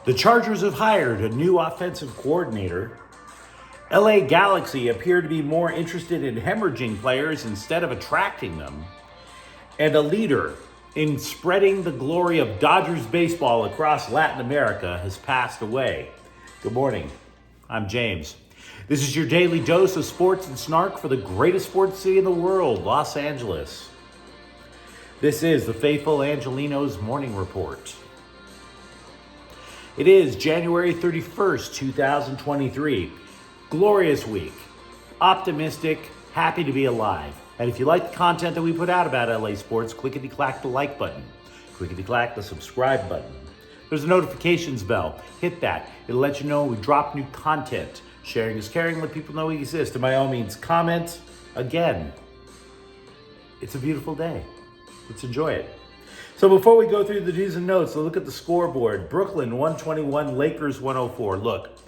The Chargers have hired a new offensive coordinator. LA Galaxy appear to be more interested in hemorrhaging players instead of attracting them. And a leader in spreading the glory of Dodgers baseball across Latin America has passed away. Good morning. I'm James. This is your daily dose of sports and snark for the greatest sports city in the world, Los Angeles. This is the faithful Angelenos Morning Report. It is January 31st, 2023. Glorious week. Optimistic, happy to be alive. And if you like the content that we put out about LA sports, clickety-clack the like button. Clickety-clack the subscribe button. There's a notifications bell. Hit that. It'll let you know when we drop new content. Sharing is caring. Let people know we exist. And by all means, comment. Again, it's a beautiful day. Let's enjoy it. So before we go through the do's and don'ts, look at the scoreboard. Brooklyn 121, Lakers 104. Look,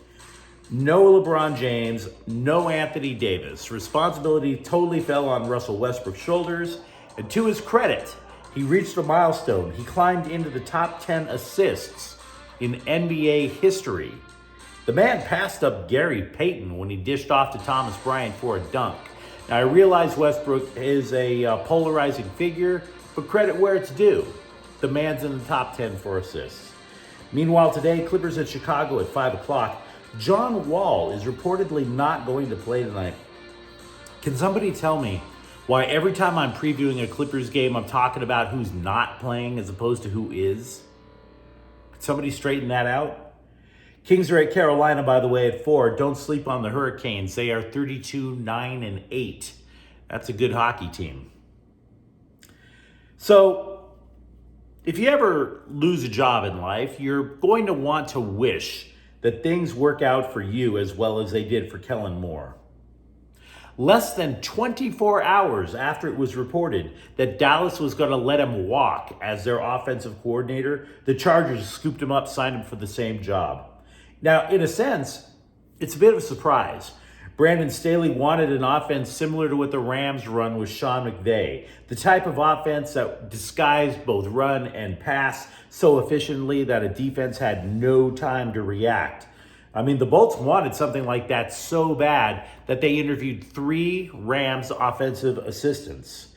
no LeBron James, no Anthony Davis. Responsibility totally fell on Russell Westbrook's shoulders. And to his credit, he reached a milestone. He climbed into the top 10 assists in NBA history. The man passed up Gary Payton when he dished off to Thomas Bryant for a dunk. Now, I realize Westbrook is a polarizing figure, but credit where it's due. The man's in the top 10 for assists. Meanwhile, today, Clippers at Chicago at 5 o'clock. John Wall is reportedly not going to play tonight. Can somebody tell me why every time I'm previewing a Clippers game, I'm talking about who's not playing as opposed to who is? Could somebody straighten that out? Kings are at Carolina, by the way, at 4. Don't sleep on the Hurricanes. They are 32-9-8. That's a good hockey team. So, if you ever lose a job in life, you're going to want to wish that things work out for you as well as they did for Kellen Moore. Less than 24 hours after it was reported that Dallas was going to let him walk as their offensive coordinator, the Chargers scooped him up, signed him for the same job. Now, in a sense, it's a bit of a surprise. Brandon Staley wanted an offense similar to what the Rams run with Sean McVay. The type of offense that disguised both run and pass so efficiently that a defense had no time to react. I mean, the Bolts wanted something like that so bad that they interviewed 3 Rams offensive assistants.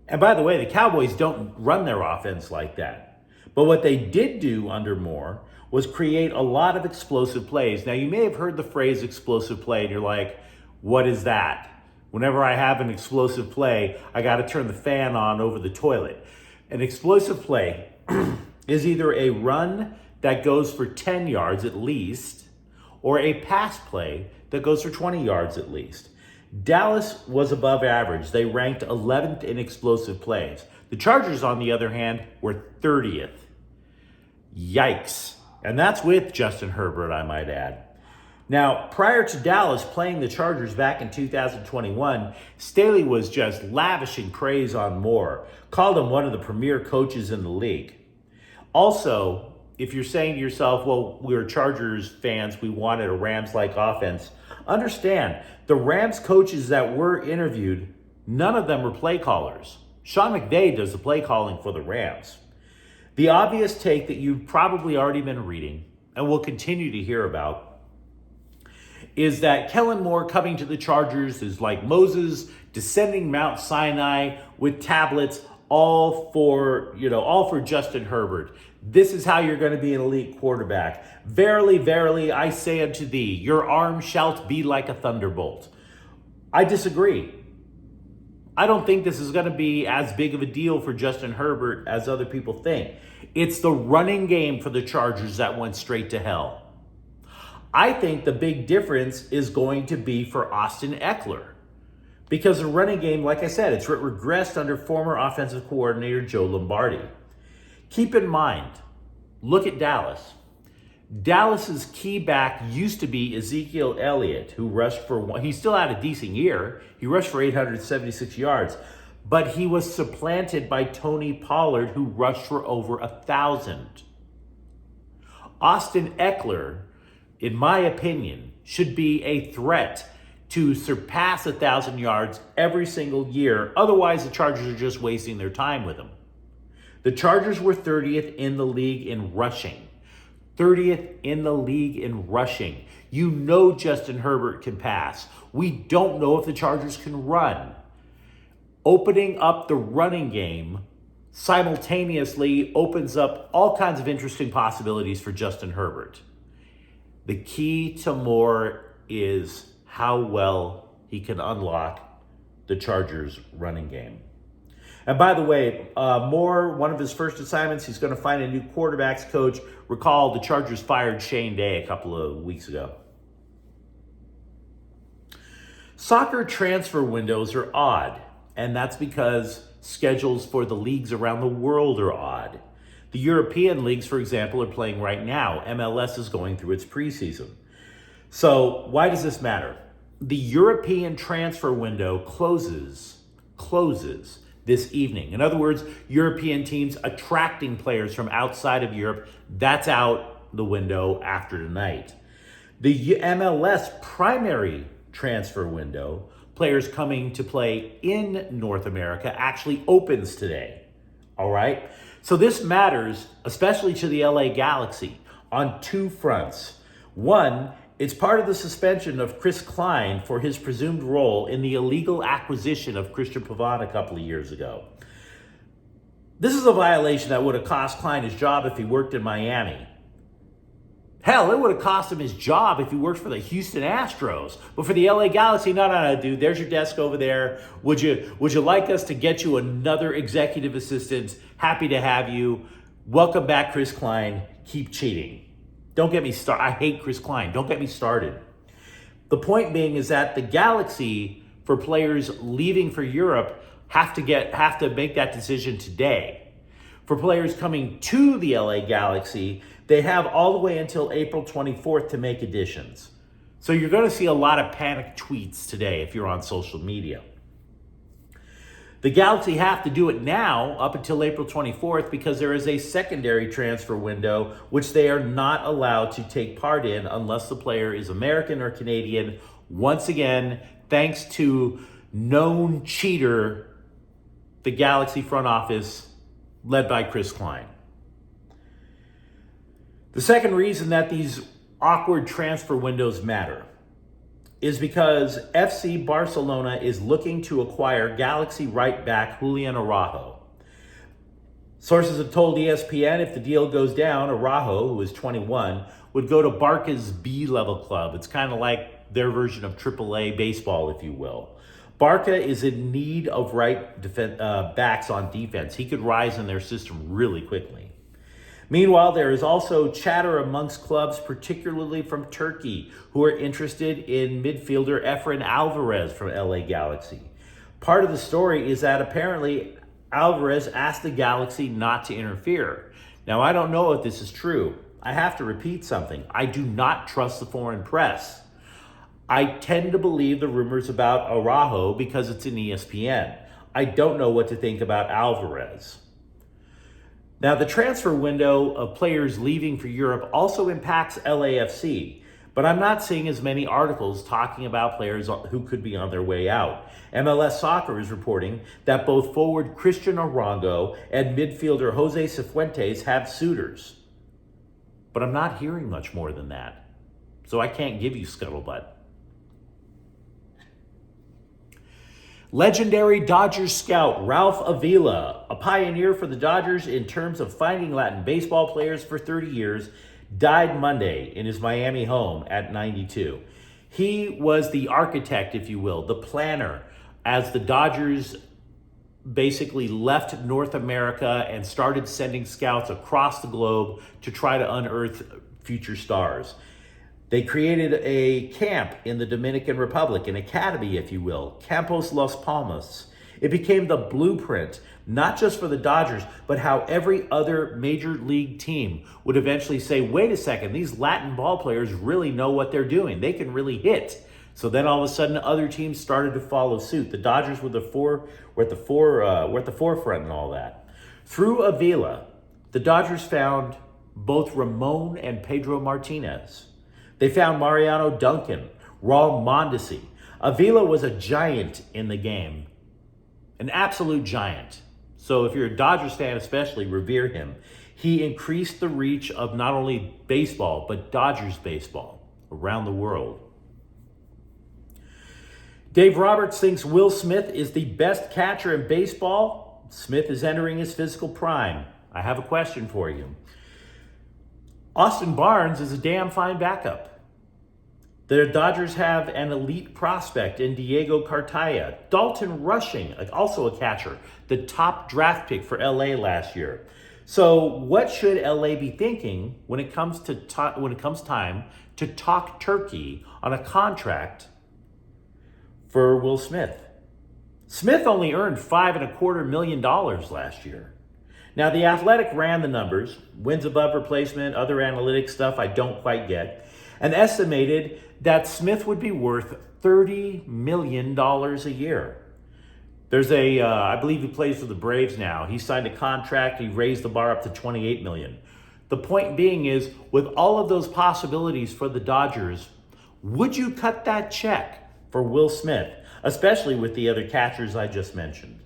And by the way, the Cowboys don't run their offense like that. But what they did do under Moore was create a lot of explosive plays. Now, you may have heard the phrase explosive play, and you're like, what is that? Whenever I have an explosive play, I got to turn the fan on over the toilet. An explosive play is either a run that goes for 10 yards at least, or a pass play that goes for 20 yards at least. Dallas was above average. They ranked 11th in explosive plays. The Chargers, on the other hand, were 30th. Yikes. And that's with Justin Herbert, I might add. Now, prior to Dallas playing the Chargers back in 2021, Staley was just lavishing praise on Moore, called him one of the premier coaches in the league. Also, if you're saying to yourself, well, we're Chargers fans, we wanted a Rams-like offense, understand, the Rams coaches that were interviewed, none of them were play callers. Sean McVay does the play calling for the Rams. The obvious take that you've probably already been reading and will continue to hear about is that Kellen Moore coming to the Chargers is like Moses descending Mount Sinai with tablets, all for Justin Herbert. This is how you're going to be an elite quarterback. Verily, verily, I say unto thee, your arm shalt be like a thunderbolt. I disagree. I don't think this is going to be as big of a deal for Justin Herbert as other people think. It's the running game for the Chargers that went straight to hell. I think the big difference is going to be for Austin Eckler. Because the running game, like I said, it's regressed under former offensive coordinator Joe Lombardi. Keep in mind, look at Dallas. Dallas's key back used to be Ezekiel Elliott, who rushed for he still had a decent year. He rushed for 876 yards, but he was supplanted by Tony Pollard, who rushed for over 1,000. Austin Eckler, in my opinion, should be a threat to surpass 1,000 yards every single year. Otherwise, the Chargers are just wasting their time with him. The Chargers were 30th in the league in rushing. 30th in the league in rushing. You know Justin Herbert can pass. We don't know if the Chargers can run. Opening up the running game simultaneously opens up all kinds of interesting possibilities for Justin Herbert. The key to Moore is how well he can unlock the Chargers' running game. And by the way, Moore, one of his first assignments, he's going to find a new quarterbacks coach. Recall the Chargers fired Shane Day a couple of weeks ago. Soccer transfer windows are odd, and that's because schedules for the leagues around the world are odd. The European leagues, for example, are playing right now. MLS is going through its preseason. So why does this matter? The European transfer window closes this evening. In other words, European teams attracting players from outside of Europe, that's out the window after tonight. The MLS primary transfer window, players coming to play in North America, actually opens today. All right? So this matters, especially to the LA Galaxy, on two fronts. One, it's part of the suspension of Chris Klein for his presumed role in the illegal acquisition of Christian Pavon a couple of years ago. This is a violation that would have cost Klein his job if he worked in Miami. Hell, it would have cost him his job if he worked for the Houston Astros. But for the LA Galaxy, no, dude, there's your desk over there. Would you like us to get you another executive assistant? Happy to have you. Welcome back, Chris Klein. Keep cheating. Don't get me started. I hate Chris Klein. Don't get me started. The point being is that the Galaxy, for players leaving for Europe, have to make that decision today. For players coming to the LA Galaxy, they have all the way until April 24th to make additions. So you're going to see a lot of panic tweets today if you're on social media. The Galaxy have to do it now up until April 24th because there is a secondary transfer window which they are not allowed to take part in unless the player is American or Canadian. Once again, thanks to known cheater, the Galaxy front office led by Chris Klein. The second reason that these awkward transfer windows matter is because FC Barcelona is looking to acquire Galaxy right back Julian Araujo. Sources have told ESPN if the deal goes down, Araujo, who is 21, would go to Barca's B-level club. It's kind of like their version of AAA baseball, if you will. Barca is in need of right backs on defense. He could rise in their system really quickly. Meanwhile, there is also chatter amongst clubs, particularly from Turkey, who are interested in midfielder Efren Alvarez from LA Galaxy. Part of the story is that apparently Alvarez asked the Galaxy not to interfere. Now, I don't know if this is true. I have to repeat something. I do not trust the foreign press. I tend to believe the rumors about Araujo because it's in ESPN. I don't know what to think about Alvarez. Now, the transfer window of players leaving for Europe also impacts LAFC, but I'm not seeing as many articles talking about players who could be on their way out. MLS Soccer is reporting that both forward Christian Arango and midfielder Jose Cifuentes have suitors. But I'm not hearing much more than that, so I can't give you scuttlebutt. Legendary Dodgers scout Ralph Avila, a pioneer for the Dodgers in terms of finding Latin baseball players for 30 years, died Monday in his Miami home at 92. He was the architect, if you will, the planner, as the Dodgers basically left North America and started sending scouts across the globe to try to unearth future stars. They created a camp in the Dominican Republic, an academy, if you will, Campos Las Palmas. It became the blueprint, not just for the Dodgers, but how every other major league team would eventually say, wait a second, these Latin ball players really know what they're doing. They can really hit. So then all of a sudden other teams started to follow suit. The Dodgers were at the forefront and all that. Through Avila, the Dodgers found both Ramon and Pedro Martinez. They found Mariano Duncan, Raul Mondesi. Avila was a giant in the game, an absolute giant. So if you're a Dodgers fan especially, revere him. He increased the reach of not only baseball, but Dodgers baseball around the world. Dave Roberts thinks Will Smith is the best catcher in baseball. Smith is entering his physical prime. I have a question for you. Austin Barnes is a damn fine backup. The Dodgers have an elite prospect in Diego Cartaya. Dalton Rushing, also a catcher, the top draft pick for LA last year. So what should LA be thinking when it comes time to talk turkey on a contract for Will Smith? Smith only earned $5.25 million last year. Now, The Athletic ran the numbers, wins above replacement, other analytic stuff I don't quite get, and estimated that Smith would be worth $30 million a year. There's I believe he plays for the Braves now. He signed a contract, he raised the bar up to $28 million. The point being is, with all of those possibilities for the Dodgers, would you cut that check for Will Smith, especially with the other catchers I just mentioned?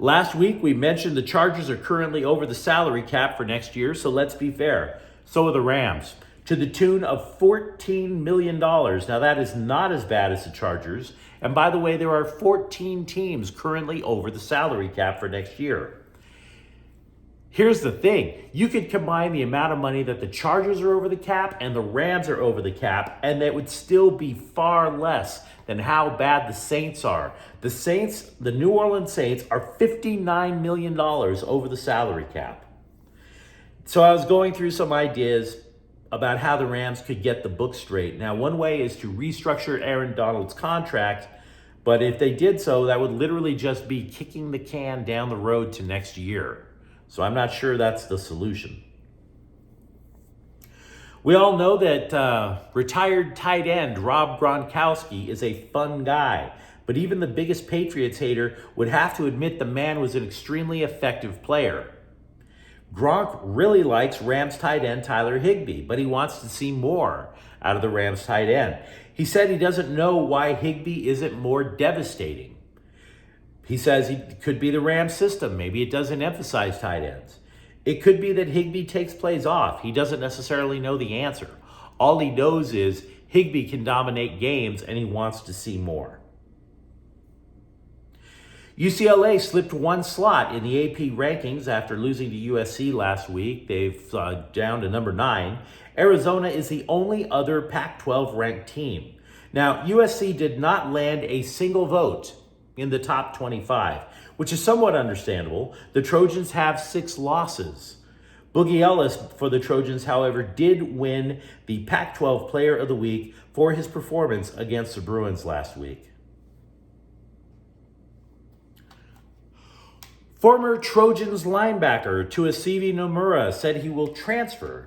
Last week, we mentioned the Chargers are currently over the salary cap for next year, so let's be fair. So are the Rams, to the tune of $14 million. Now, that is not as bad as the Chargers. And by the way, there are 14 teams currently over the salary cap for next year. Here's the thing. You could combine the amount of money that the Chargers are over the cap and the Rams are over the cap, and that would still be far less than how bad the Saints are. The New Orleans Saints, are $59 million over the salary cap. So I was going through some ideas about how the Rams could get the book straight. Now, one way is to restructure Aaron Donald's contract, but if they did so, that would literally just be kicking the can down the road to next year. So I'm not sure that's the solution. We all know that retired tight end Rob Gronkowski is a fun guy, but even the biggest Patriots hater would have to admit the man was an extremely effective player. Gronk really likes Rams tight end Tyler Higbee, but he wants to see more out of the Rams tight end. He said he doesn't know why Higbee isn't more devastating. He says it could be the Rams system. Maybe it doesn't emphasize tight ends. It could be that Higbee takes plays off. He doesn't necessarily know the answer. All he knows is Higbee can dominate games and he wants to see more. UCLA slipped one slot in the AP rankings after losing to USC last week. They've down to number 9. Arizona is the only other Pac-12 ranked team. Now, USC did not land a single vote in the top 25, which is somewhat understandable. The Trojans have 6 losses. Boogie Ellis for the Trojans, however, did win the Pac-12 Player of the Week for his performance against the Bruins last week. Former Trojans linebacker Tuasivi Nomura said he will transfer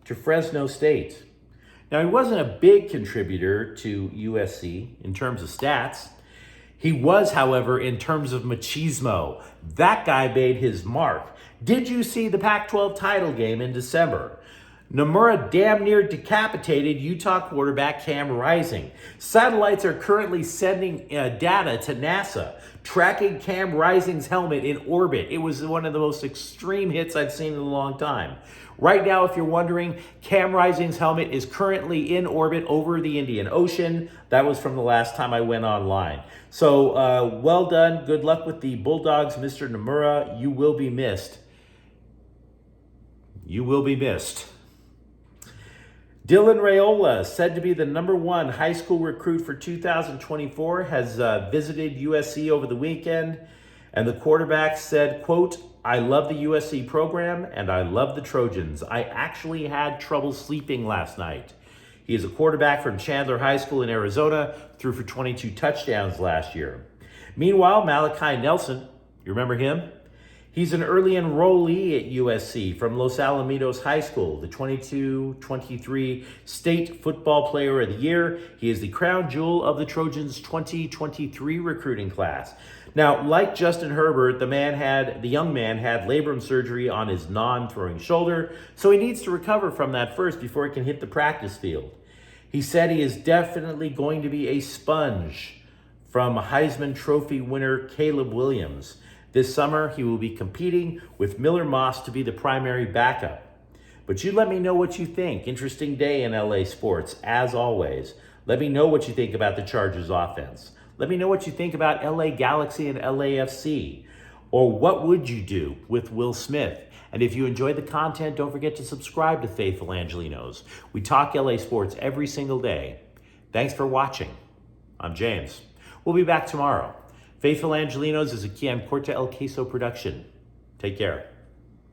to Fresno State. Now, he wasn't a big contributor to USC in terms of stats. He was, however, in terms of machismo. That guy made his mark. Did you see the Pac-12 title game in December? Nomura damn near decapitated Utah quarterback Cam Rising. Satellites are currently sending data to NASA, tracking Cam Rising's helmet in orbit. It was one of the most extreme hits I've seen in a long time. Right now, if you're wondering, Cam Rising's helmet is currently in orbit over the Indian Ocean. That was from the last time I went online. So well done. Good luck with the Bulldogs, Mr. Nomura. You will be missed. You will be missed. Dylan Raiola, said to be the #1 high school recruit for 2024, has visited USC over the weekend. And the quarterback said, quote, "I love the USC program and I love the Trojans. I actually had trouble sleeping last night." He is a quarterback from Chandler High School in Arizona, threw for 22 touchdowns last year. Meanwhile, Malachi Nelson, you remember him? He's an early enrollee at USC from Los Alamitos High School, the 22-23 State Football Player of the Year. He is the crown jewel of the Trojans' 2023 recruiting class. Now, like Justin Herbert, the young man had labrum surgery on his non-throwing shoulder, so he needs to recover from that first before he can hit the practice field. He said he is definitely going to be a sponge from Heisman Trophy winner Caleb Williams. This summer, he will be competing with Miller Moss to be the primary backup. But you let me know what you think. Interesting day in LA sports, as always. Let me know what you think about the Chargers offense. Let me know what you think about LA Galaxy and LAFC. Or what would you do with Will Smith? And if you enjoyed the content, don't forget to subscribe to Faithful Angelenos. We talk LA sports every single day. Thanks for watching. I'm James. We'll be back tomorrow. Faithful Angelenos is a Quian Corte El Queso production. Take care.